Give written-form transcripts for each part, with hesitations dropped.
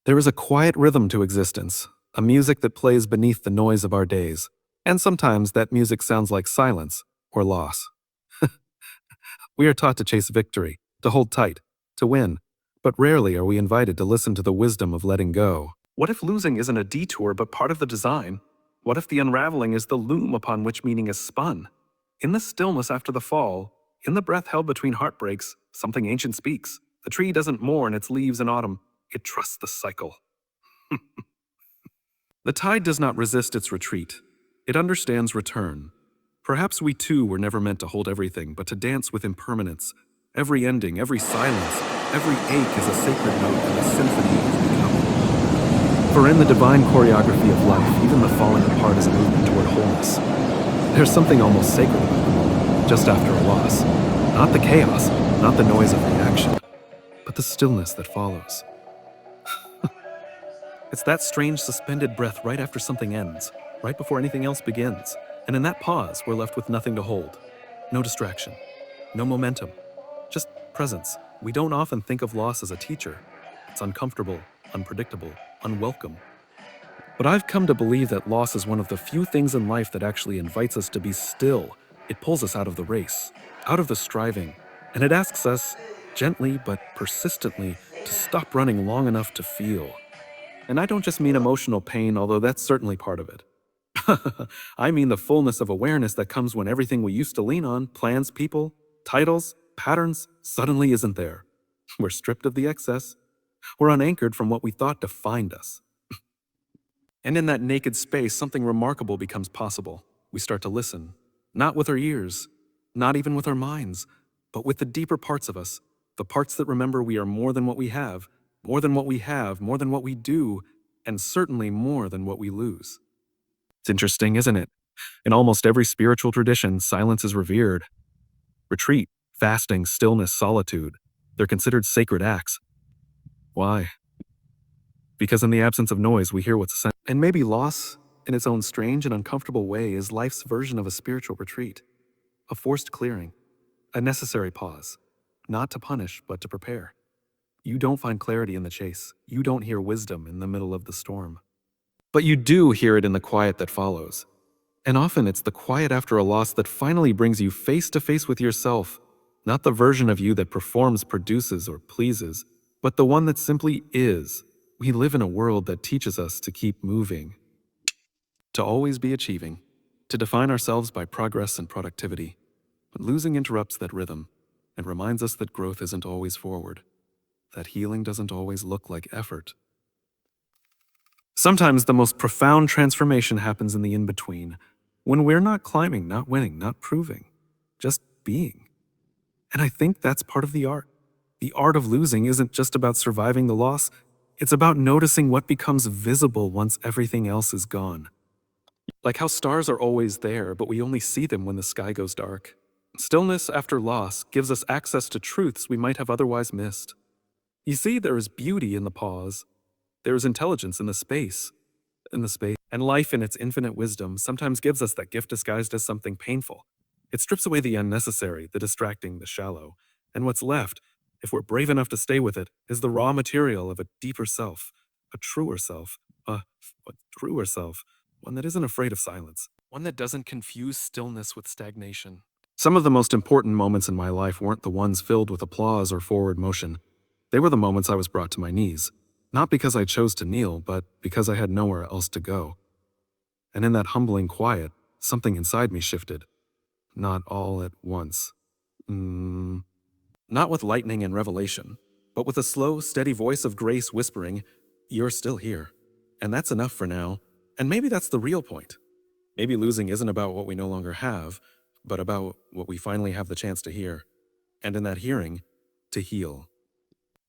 There is a quiet rhythm to existence, a music that plays beneath the noise of our days, and sometimes that music sounds like silence or loss. We are taught to chase victory, to hold tight, to win, but rarely are we invited to listen to the wisdom of letting go. What if losing isn't a detour but part of the design? What if the unraveling is the loom upon which meaning is spun? In the stillness after the fall, in the breath held between heartbreaks, something ancient speaks. The tree doesn't mourn its leaves in autumn, it trusts the cycle. The tide does not resist its retreat. It understands return. Perhaps we too were never meant to hold everything, but to dance with impermanence. Every ending, every silence, every ache is a sacred note and a symphony of becoming. For in the divine choreography of life, even the falling apart is a movement toward wholeness. There's something almost sacred about the moment, just after a loss. Not the chaos, not the noise of reaction, but the stillness that follows. It's that strange suspended breath right after something ends, right before anything else begins. And in that pause, we're left with nothing to hold. No distraction, no momentum, just presence. We don't often think of loss as a teacher. It's uncomfortable, unpredictable, unwelcome. But I've come to believe that loss is one of the few things in life that actually invites us to be still. It pulls us out of the race, out of the striving, and it asks us, gently but persistently, to stop running long enough to feel. And I don't just mean emotional pain, although that's certainly part of it. I mean the fullness of awareness that comes when everything we used to lean on, plans, people, titles, patterns, suddenly isn't there. We're stripped of the excess. We're unanchored from what we thought defined us. And in that naked space, something remarkable becomes possible. We start to listen, not with our ears, not even with our minds, but with the deeper parts of us, the parts that remember we are more than what we have, more than what we have, more than what we do, and certainly more than what we lose. It's interesting, isn't it? In almost every spiritual tradition, silence is revered. Retreat, fasting, stillness, solitude, they're considered sacred acts. Why? Because in the absence of noise, we hear what's essential. And maybe loss, in its own strange and uncomfortable way, is life's version of a spiritual retreat. A forced clearing, a necessary pause, not to punish, but to prepare. You don't find clarity in the chase. You don't hear wisdom in the middle of the storm. But you do hear it in the quiet that follows. And often it's the quiet after a loss that finally brings you face to face with yourself, not the version of you that performs, produces, or pleases, but the one that simply is. We live in a world that teaches us to keep moving, to always be achieving, to define ourselves by progress and productivity. But losing interrupts that rhythm and reminds us that growth isn't always forward, that healing doesn't always look like effort. Sometimes the most profound transformation happens in the in-between, when we're not climbing, not winning, not proving, just being. And I think that's part of the art. The art of losing isn't just about surviving the loss, it's about noticing what becomes visible once everything else is gone. Like how stars are always there, but we only see them when the sky goes dark. Stillness after loss gives us access to truths we might have otherwise missed. You see, there is beauty in the pause. There is intelligence in the space. And life in its infinite wisdom sometimes gives us that gift disguised as something painful. It strips away the unnecessary, the distracting, the shallow. And what's left, if we're brave enough to stay with it, is the raw material of a deeper self, a truer self, one that isn't afraid of silence, one that doesn't confuse stillness with stagnation. Some of the most important moments in my life weren't the ones filled with applause or forward motion. They were the moments I was brought to my knees, not because I chose to kneel, but because I had nowhere else to go. And in that humbling quiet, something inside me shifted. Not all at once. Not with lightning and revelation, but with a slow, steady voice of grace whispering, "You're still here. And that's enough for now. And maybe that's the real point. Maybe losing isn't about what we no longer have, but about what we finally have the chance to hear. And in that hearing, to heal,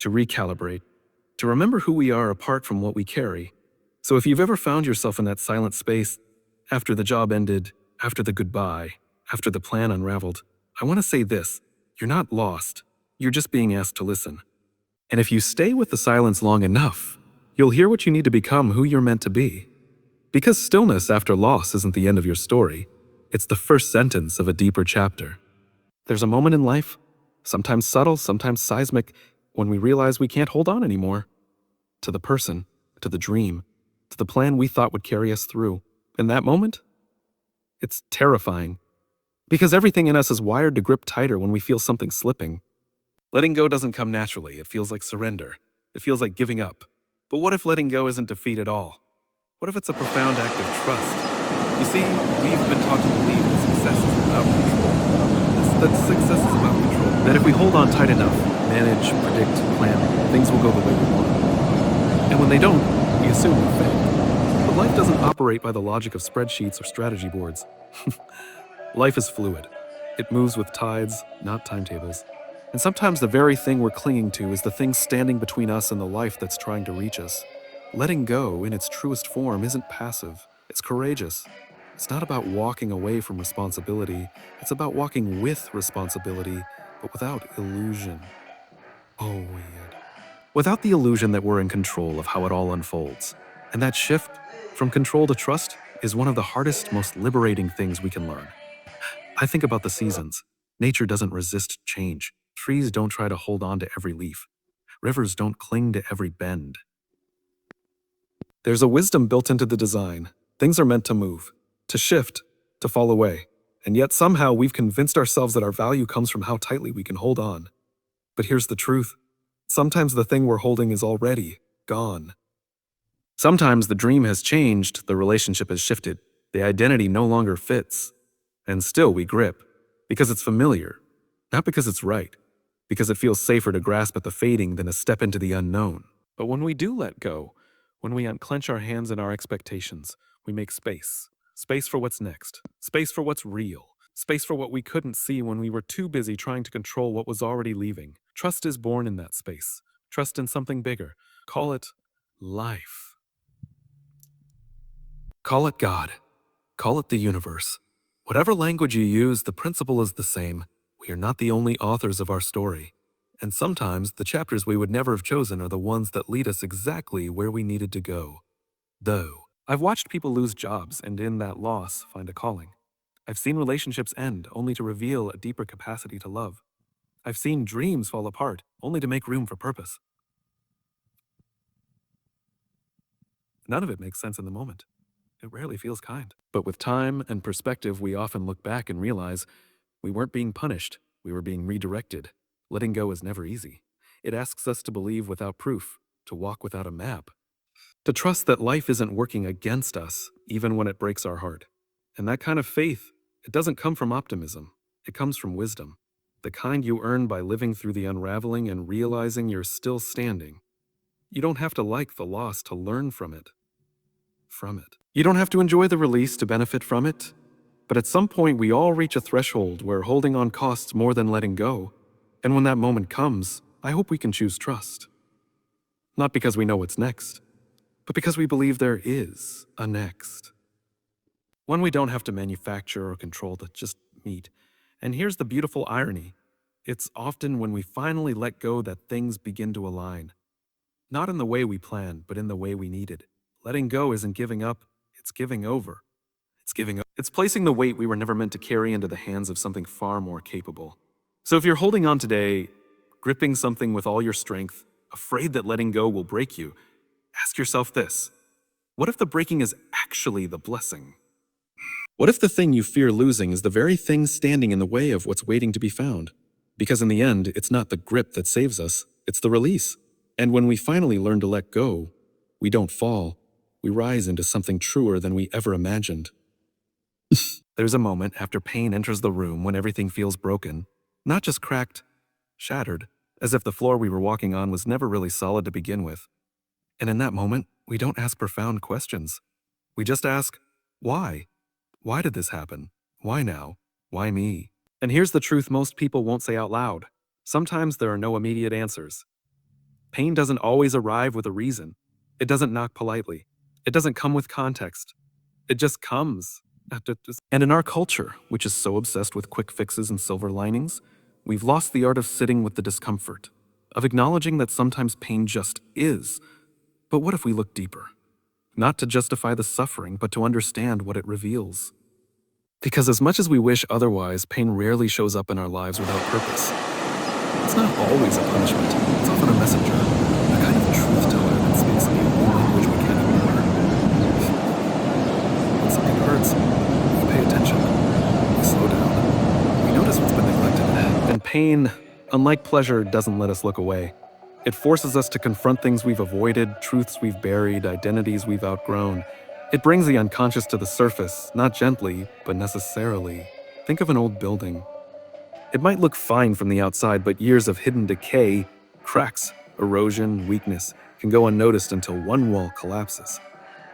to recalibrate, to remember who we are apart from what we carry. So if you've ever found yourself in that silent space, after the job ended, after the goodbye, after the plan unraveled, I want to say this: you're not lost. You're just being asked to listen. And if you stay with the silence long enough, you'll hear what you need to become, who you're meant to be. Because stillness after loss isn't the end of your story. It's the first sentence of a deeper chapter. There's a moment in life, sometimes subtle, sometimes seismic, when we realize we can't hold on anymore. to the person, to the dream, to the plan we thought would carry us through. In that moment, it's terrifying. Because everything in us is wired to grip tighter when we feel something slipping. Letting go doesn't come naturally. It feels like surrender. It feels like giving up. But what if letting go isn't defeat at all? What if it's a profound act of trust? You see, we've been taught to believe that success is about control. That success is about control. That if we hold on tight enough, manage, predict, plan, things will go the way we want. And when they don't, we assume we failed. But life doesn't operate by the logic of spreadsheets or strategy boards. Life is fluid. It moves with tides, not timetables. And sometimes the very thing we're clinging to is the thing standing between us and the life that's trying to reach us. Letting go, in its truest form, isn't passive. It's courageous. It's not about walking away from responsibility. It's about walking with responsibility, but without illusion. Oh, weird. Without the illusion that we're in control of how it all unfolds. And that shift from control to trust is one of the hardest, most liberating things we can learn. I think about the seasons. Nature doesn't resist change. Trees don't try to hold on to every leaf. Rivers don't cling to every bend. There's a wisdom built into the design. Things are meant to move, to shift, to fall away. And yet somehow we've convinced ourselves that our value comes from how tightly we can hold on. But here's the truth. Sometimes the thing we're holding is already gone. Sometimes the dream has changed, the relationship has shifted, the identity no longer fits. And still we grip, because it's familiar, not because it's right, because it feels safer to grasp at the fading than to step into the unknown. But when we do let go, when we unclench our hands in our expectations, we make space. Space for what's next. Space for what's real. Space for what we couldn't see when we were too busy trying to control what was already leaving. Trust is born in that space. Trust in something bigger. Call it life. Call it God. Call it the universe. Whatever language you use, the principle is the same. We are not the only authors of our story. And sometimes the chapters we would never have chosen are the ones that lead us exactly where we needed to go. Though, I've watched people lose jobs and in that loss find a calling. I've seen relationships end only to reveal a deeper capacity to love. I've seen dreams fall apart only to make room for purpose. None of it makes sense in the moment. It rarely feels kind. But with time and perspective, we often look back and realize we weren't being punished, we were being redirected. Letting go is never easy. It asks us to believe without proof, to walk without a map, to trust that life isn't working against us, even when it breaks our heart. And that kind of faith, it doesn't come from optimism. It comes from wisdom, the kind you earn by living through the unraveling and realizing you're still standing. You don't have to like the loss to learn from it. You don't have to enjoy the release to benefit from it. But at some point, we all reach a threshold where holding on costs more than letting go. And when that moment comes, I hope we can choose trust. Not because we know what's next, but because we believe there is a next. One we don't have to manufacture or control, to just meet. And here's the beautiful irony. It's often when we finally let go that things begin to align. Not in the way we planned, but in the way we needed. Letting go isn't giving up, it's giving over. It's placing the weight we were never meant to carry into the hands of something far more capable. So if you're holding on today, gripping something with all your strength, afraid that letting go will break you, ask yourself this. What if the breaking is actually the blessing? What if the thing you fear losing is the very thing standing in the way of what's waiting to be found? Because in the end, it's not the grip that saves us, it's the release. And when we finally learn to let go, we don't fall. We rise into something truer than we ever imagined. There's a moment after pain enters the room when everything feels broken, not just cracked, shattered, as if the floor we were walking on was never really solid to begin with. And in that moment, we don't ask profound questions. We just ask, why? Why did this happen? Why now? Why me? And here's the truth most people won't say out loud. Sometimes there are no immediate answers. Pain doesn't always arrive with a reason. It doesn't knock politely. It doesn't come with context. It just comes. And in our culture, which is so obsessed with quick fixes and silver linings, we've lost the art of sitting with the discomfort, of acknowledging that sometimes pain just is. But what if we look deeper? Not to justify the suffering, but to understand what it reveals. Because as much as we wish otherwise, pain rarely shows up in our lives without purpose. It's not always a punishment. It's often a messenger, a kind of truth teller that speaks pain, unlike pleasure, doesn't let us look away. It forces us to confront things we've avoided, truths we've buried, identities we've outgrown. It brings the unconscious to the surface, not gently, but necessarily. Think of an old building. It might look fine from the outside, but years of hidden decay, cracks, erosion, weakness can go unnoticed until one wall collapses.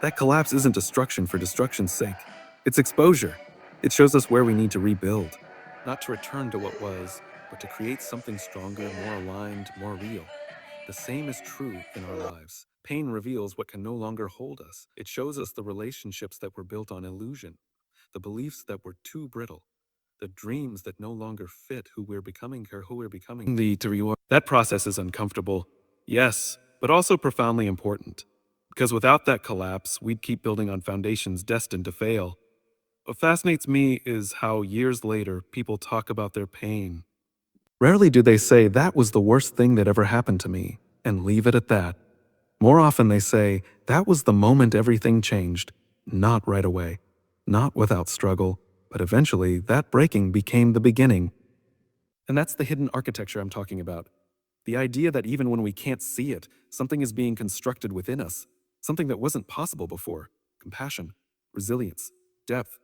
That collapse isn't destruction for destruction's sake. It's exposure. It shows us where we need to rebuild. Not to return to what was, but to create something stronger, more aligned, more real. The same is true in our lives. Pain reveals what can no longer hold us. It shows us the relationships that were built on illusion, the beliefs that were too brittle, the dreams that no longer fit who we're becoming or who we're becoming. That process is uncomfortable, yes, but also profoundly important. Because without that collapse, we'd keep building on foundations destined to fail. What fascinates me is how years later, people talk about their pain. Rarely do they say, that was the worst thing that ever happened to me, and leave it at that. More often they say, that was the moment everything changed. Not right away, not without struggle, but eventually that breaking became the beginning. And that's the hidden architecture I'm talking about. The idea that even when we can't see it, something is being constructed within us, something that wasn't possible before. Compassion, resilience, depth,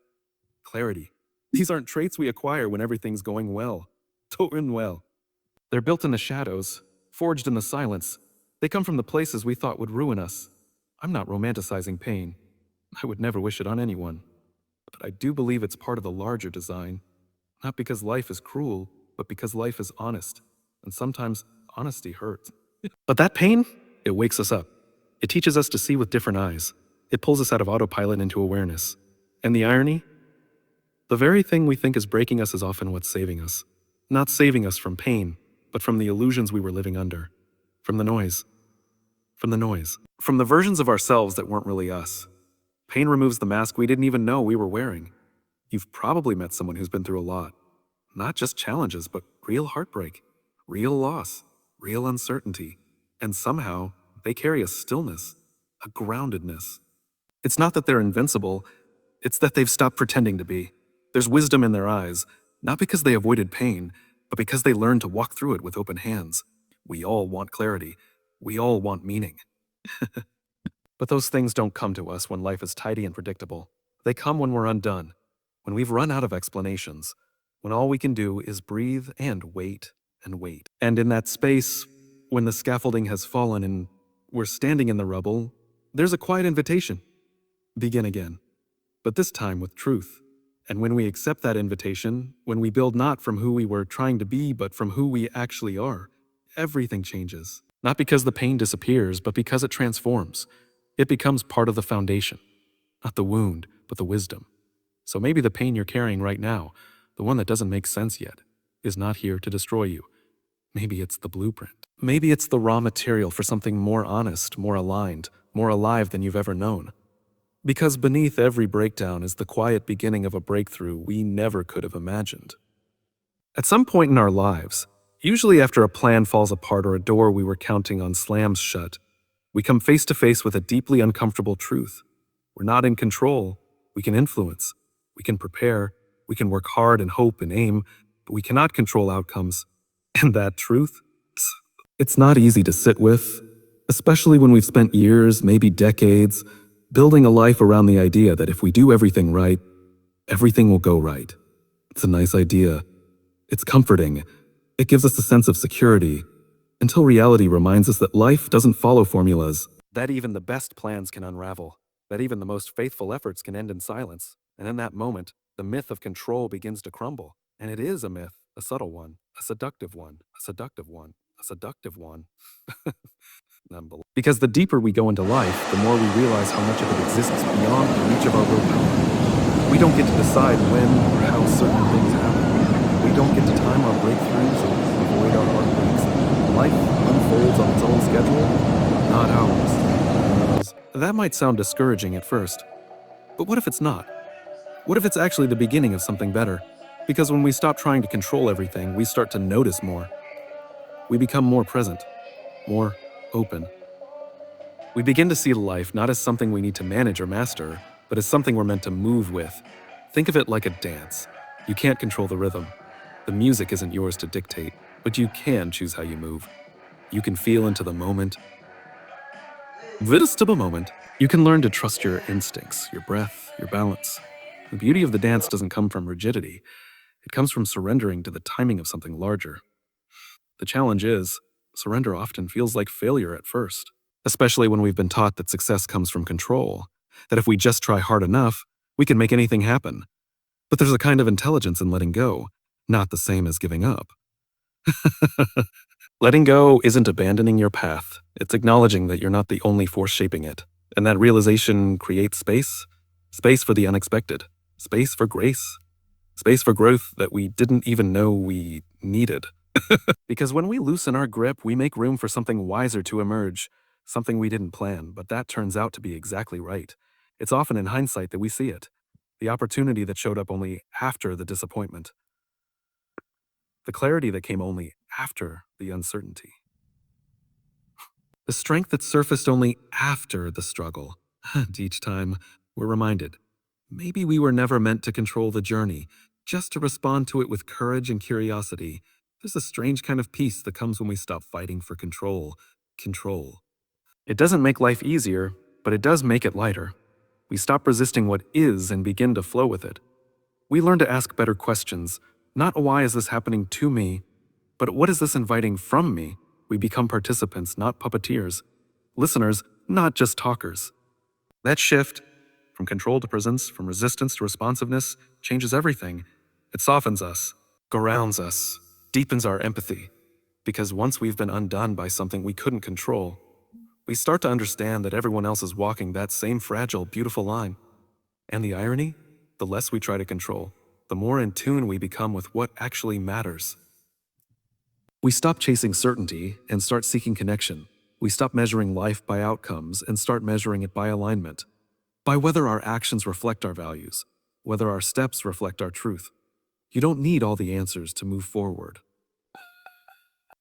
clarity. These aren't traits we acquire when everything's going well. Going well. They're built in the shadows, forged in the silence. They come from the places we thought would ruin us. I'm not romanticizing pain. I would never wish it on anyone. But I do believe it's part of the larger design. Not because life is cruel, but because life is honest. And sometimes honesty hurts. But that pain, it wakes us up. It teaches us to see with different eyes. It pulls us out of autopilot into awareness. And the irony? The very thing we think is breaking us is often what's saving us. Not saving us from pain, but from the illusions we were living under. From the noise. From the noise. From the versions of ourselves that weren't really us. Pain removes the mask we didn't even know we were wearing. You've probably met someone who's been through a lot. Not just challenges, but real heartbreak, real loss, real uncertainty. And somehow, they carry a stillness, a groundedness. It's not that they're invincible, it's that they've stopped pretending to be. There's wisdom in their eyes, not because they avoided pain, but because they learned to walk through it with open hands. We all want clarity. We all want meaning. But those things don't come to us when life is tidy and predictable. They come when we're undone, when we've run out of explanations, when all we can do is breathe and wait and wait. And in that space, when the scaffolding has fallen and we're standing in the rubble, there's a quiet invitation. Begin again, but this time with truth. And when we accept that invitation, when we build not from who we were trying to be, but from who we actually are, everything changes. Not because the pain disappears, but because it transforms. It becomes part of the foundation. Not the wound, but the wisdom. So maybe the pain you're carrying right now, the one that doesn't make sense yet, is not here to destroy you. Maybe it's the blueprint. Maybe it's the raw material for something more honest, more aligned, more alive than you've ever known. Because beneath every breakdown is the quiet beginning of a breakthrough we never could have imagined. At some point in our lives, usually after a plan falls apart or a door we were counting on slams shut, we come face to face with a deeply uncomfortable truth. We're not in control. We can influence. We can prepare. We can work hard and hope and aim, but we cannot control outcomes. And that truth? It's not easy to sit with, especially when we've spent years, maybe decades, building a life around the idea that if we do everything right, everything will go right. It's a nice idea. It's comforting. It gives us a sense of security, until reality reminds us that life doesn't follow formulas, that even the best plans can unravel, that even the most faithful efforts can end in silence. And in that moment, the myth of control begins to crumble. And it is a myth, a subtle one, a seductive one, a seductive one, a seductive one. Because the deeper we go into life, the more we realize how much of it exists beyond the reach of our willpower. We don't get to decide when or how certain things happen. We don't get to time our breakthroughs or avoid our heartbreaks. Life unfolds on its own schedule, not ours. That might sound discouraging at first, but what if it's not? What if it's actually the beginning of something better? Because when we stop trying to control everything, we start to notice more. We become more present, more open. We begin to see life not as something we need to manage or master, but as something we're meant to move with. Think of it like a dance. You can't control the rhythm. The music isn't yours to dictate, but you can choose how you move. You can feel into the moment. This to the moment. You can learn to trust your instincts, your breath, your balance. The beauty of the dance doesn't come from rigidity. It comes from surrendering to the timing of something larger. The challenge is, surrender often feels like failure at first, especially when we've been taught that success comes from control, that if we just try hard enough, we can make anything happen. But there's a kind of intelligence in letting go, not the same as giving up. Letting go isn't abandoning your path, it's acknowledging that you're not the only force shaping it, and that realization creates space for the unexpected, space for grace, space for growth that we didn't even know we needed. Because when we loosen our grip, we make room for something wiser to emerge, something we didn't plan, but that turns out to be exactly right. It's often in hindsight that we see it, the opportunity that showed up only after the disappointment, the clarity that came only after the uncertainty, the strength that surfaced only after the struggle. And each time, we're reminded, maybe we were never meant to control the journey, just to respond to it with courage and curiosity. There's a strange kind of peace that comes when we stop fighting for control. Control. It doesn't make life easier, but it does make it lighter. We stop resisting what is and begin to flow with it. We learn to ask better questions, not why is this happening to me, but what is this inviting from me? We become participants, not puppeteers. Listeners, not just talkers. That shift, from control to presence, from resistance to responsiveness, changes everything. It softens us, grounds us, deepens our empathy. Because once we've been undone by something we couldn't control, we start to understand that everyone else is walking that same fragile, beautiful line. And the irony? The less we try to control, the more in tune we become with what actually matters. We stop chasing certainty and start seeking connection. We stop measuring life by outcomes and start measuring it by alignment, by whether our actions reflect our values, whether our steps reflect our truth. You don't need all the answers to move forward.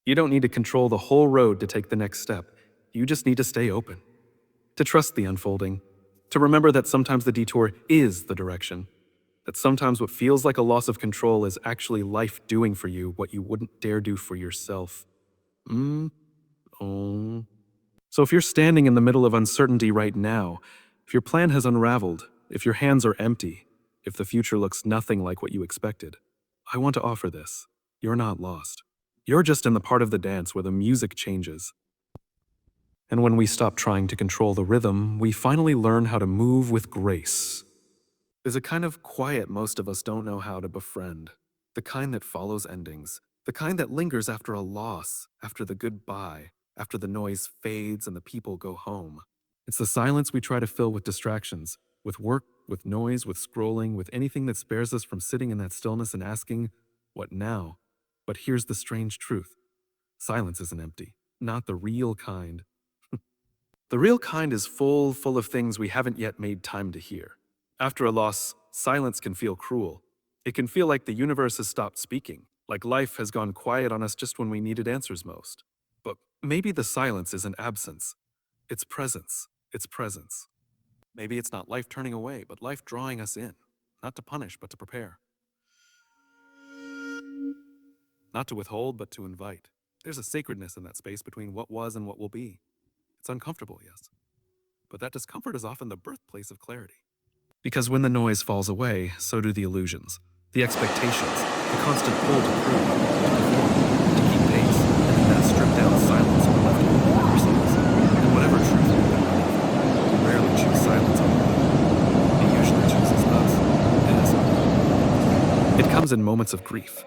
You don't need to control the whole road to take the next step. You just need to stay open, to trust the unfolding, to remember that sometimes the detour is the direction, that sometimes what feels like a loss of control is actually life doing for you what you wouldn't dare do for yourself. Oh. So if you're standing in the middle of uncertainty right now, if your plan has unraveled, if your hands are empty, if the future looks nothing like what you expected, I want to offer this. You're not lost. You're just in the part of the dance where the music changes. And when we stop trying to control the rhythm, we finally learn how to move with grace. There's a kind of quiet most of us don't know how to befriend, the kind that follows endings, the kind that lingers after a loss, after the goodbye, after the noise fades and the people go home. It's the silence we try to fill with distractions, with work, with noise, with scrolling, with anything that spares us from sitting in that stillness and asking, what now? But here's the strange truth. Silence isn't empty, not the real kind. The real kind is full of things we haven't yet made time to hear. After a loss, silence can feel cruel. It can feel like the universe has stopped speaking, like life has gone quiet on us just when we needed answers most. But maybe the silence isn't absence. It's presence. It's presence. Maybe it's not life turning away, but life drawing us in. Not to punish, but to prepare. Not to withhold, but to invite. There's a sacredness in that space between what was and what will be. It's uncomfortable, yes. But that discomfort is often the birthplace of clarity. Because when the noise falls away, so do the illusions, the expectations, the constant pull to prove, to perform, to keep pace, and in that stripped-down silence we're left with ourselves. And whatever truth we've been running from, we rarely choose silence on our own. It usually chooses us. It comes in moments of grief,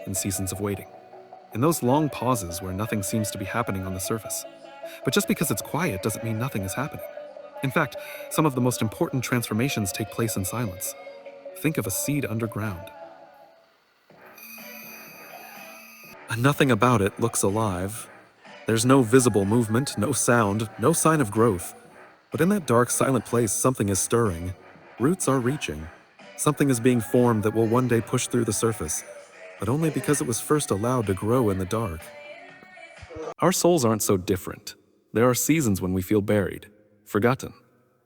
in seasons of waiting, in those long pauses where nothing seems to be happening on the surface. But just because it's quiet doesn't mean nothing is happening. In fact, some of the most important transformations take place in silence. Think of a seed underground. Nothing about it looks alive. There's no visible movement, no sound, no sign of growth. But in that dark, silent place, something is stirring. Roots are reaching. Something is being formed that will one day push through the surface, but only because it was first allowed to grow in the dark. Our souls aren't so different. There are seasons when we feel buried, forgotten,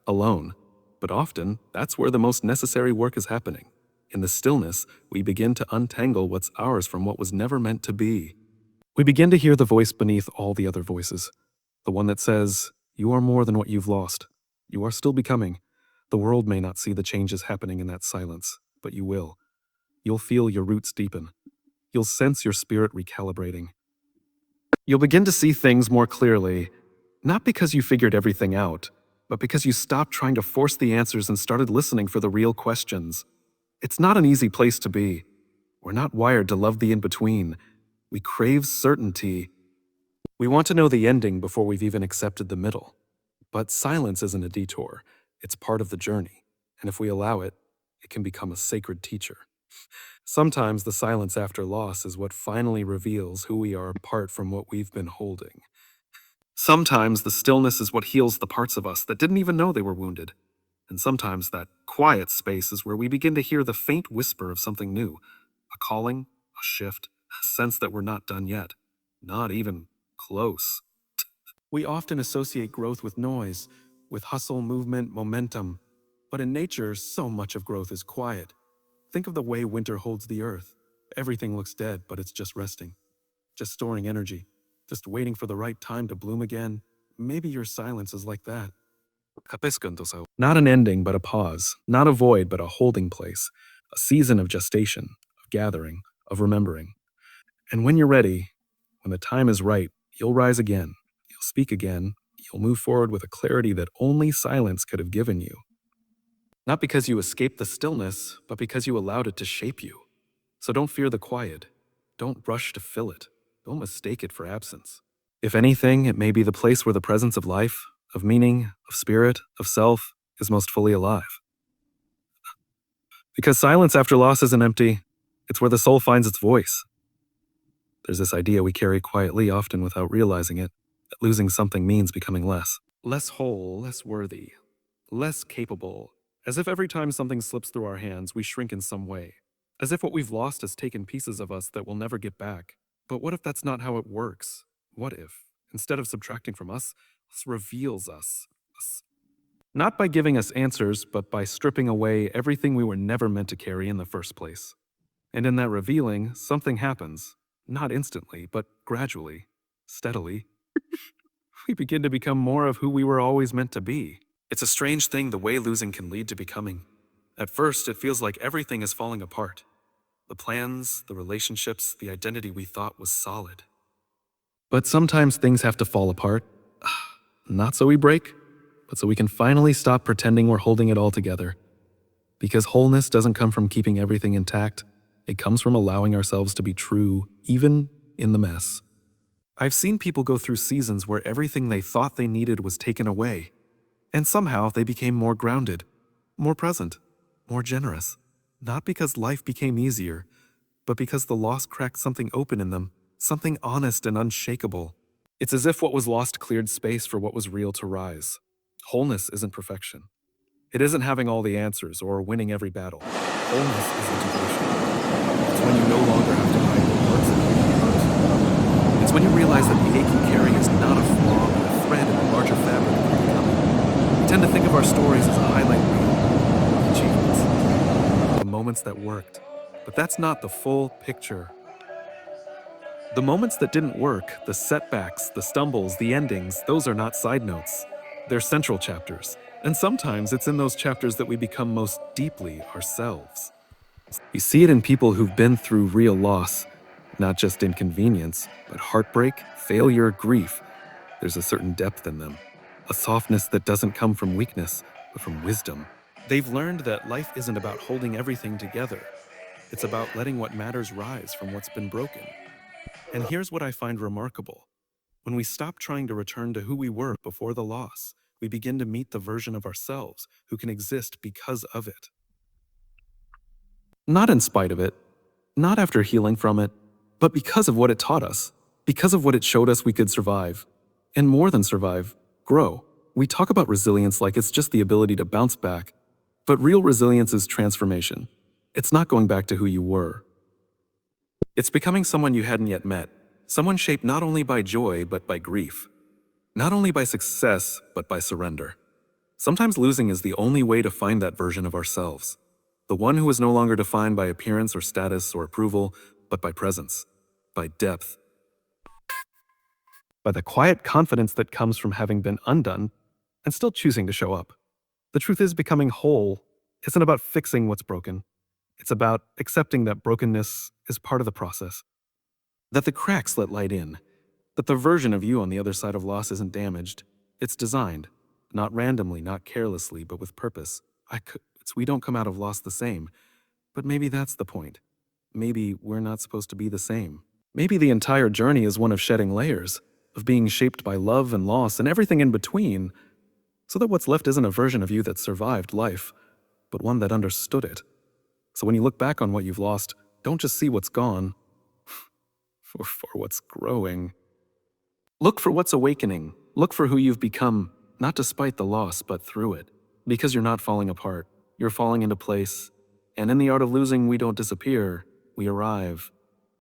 alone, but often that's where the most necessary work is happening. In the stillness, we begin to untangle what's ours from what was never meant to be. We begin to hear the voice beneath all the other voices, the one that says, "You are more than what you've lost. You are still becoming." The world may not see the changes happening in that silence, but you will. You'll feel your roots deepen. You'll sense your spirit recalibrating. You'll begin to see things more clearly, not because you figured everything out, but because you stopped trying to force the answers and started listening for the real questions. It's not an easy place to be. We're not wired to love the in-between. We crave certainty. We want to know the ending before we've even accepted the middle. But silence isn't a detour. It's part of the journey. And if we allow it, it can become a sacred teacher. Sometimes the silence after loss is what finally reveals who we are apart from what we've been holding. Sometimes the stillness is what heals the parts of us that didn't even know they were wounded. And sometimes that quiet space is where we begin to hear the faint whisper of something new, a calling, a shift, a sense that we're not done yet, not even close. We often associate growth with noise, with hustle, movement, momentum. But in nature, so much of growth is quiet. Think of the way winter holds the earth. Everything looks dead, but it's just resting, just storing energy, just waiting for the right time to bloom again. Maybe your silence is like that. Not an ending, but a pause. Not a void, but a holding place. A season of gestation, of gathering, of remembering. And when you're ready, when the time is right, you'll rise again. You'll speak again. You'll move forward with a clarity that only silence could have given you. Not because you escaped the stillness, but because you allowed it to shape you. So don't fear the quiet. Don't rush to fill it. Don't mistake it for absence. If anything, it may be the place where the presence of life, of meaning, of spirit, of self, is most fully alive. Because silence after loss isn't empty, it's where the soul finds its voice. There's this idea we carry quietly, often without realizing it, that losing something means becoming less. Less whole, less worthy, less capable, as if every time something slips through our hands, we shrink in some way. As if what we've lost has taken pieces of us that we'll never get back. But what if that's not how it works? What if, instead of subtracting from us, this reveals us? Not by giving us answers, but by stripping away everything we were never meant to carry in the first place. And in that revealing, something happens. Not instantly, but gradually, steadily. We begin to become more of who we were always meant to be. It's a strange thing the way losing can lead to becoming. At first, it feels like everything is falling apart. The plans, the relationships, the identity we thought was solid. But sometimes things have to fall apart. Not so we break, but so we can finally stop pretending we're holding it all together. Because wholeness doesn't come from keeping everything intact. It comes from allowing ourselves to be true, even in the mess. I've seen people go through seasons where everything they thought they needed was taken away. And somehow they became more grounded, more present, more generous. Not because life became easier, but because the loss cracked something open in them, something honest and unshakable. It's as if what was lost cleared space for what was real to rise. Wholeness isn't perfection. It isn't having all the answers or winning every battle. Wholeness is integration. It's when you no longer have to hide the parts that make you hurt. It's when you realize that the ache you carry is not a flaw, but a thread in the larger fabric of your becoming. We tend to think of our stories as a highlight reel, achievements, the moments that worked. But that's not the full picture. The moments that didn't work, the setbacks, the stumbles, the endings, those are not side notes. They're central chapters. And sometimes it's in those chapters that we become most deeply ourselves. You see it in people who've been through real loss, not just inconvenience, but heartbreak, failure, grief. There's a certain depth in them, a softness that doesn't come from weakness, but from wisdom. They've learned that life isn't about holding everything together. It's about letting what matters rise from what's been broken. And here's what I find remarkable. When we stop trying to return to who we were before the loss, we begin to meet the version of ourselves who can exist because of it. Not in spite of it, not after healing from it, but because of what it taught us, because of what it showed us we could survive. And more than survive, grow. We talk about resilience like it's just the ability to bounce back, but real resilience is transformation. It's not going back to who you were. It's becoming someone you hadn't yet met, someone shaped not only by joy, but by grief. Not only by success, but by surrender. Sometimes losing is the only way to find that version of ourselves. The one who is no longer defined by appearance or status or approval, but by presence, by depth, by the quiet confidence that comes from having been undone and still choosing to show up. The truth is, becoming whole isn't about fixing what's broken. It's about accepting that brokenness is part of the process, that the cracks let light in, that the version of you on the other side of loss isn't damaged. It's designed, not randomly, not carelessly, but with purpose. We don't come out of loss the same, but maybe that's the point. Maybe we're not supposed to be the same. Maybe the entire journey is one of shedding layers, of being shaped by love and loss and everything in between, so that what's left isn't a version of you that survived life, but one that understood it. So when you look back on what you've lost, don't just see what's gone, or for what's growing. Look for what's awakening. Look for who you've become, not despite the loss, but through it. Because you're not falling apart, you're falling into place. And in the art of losing, we don't disappear, we arrive.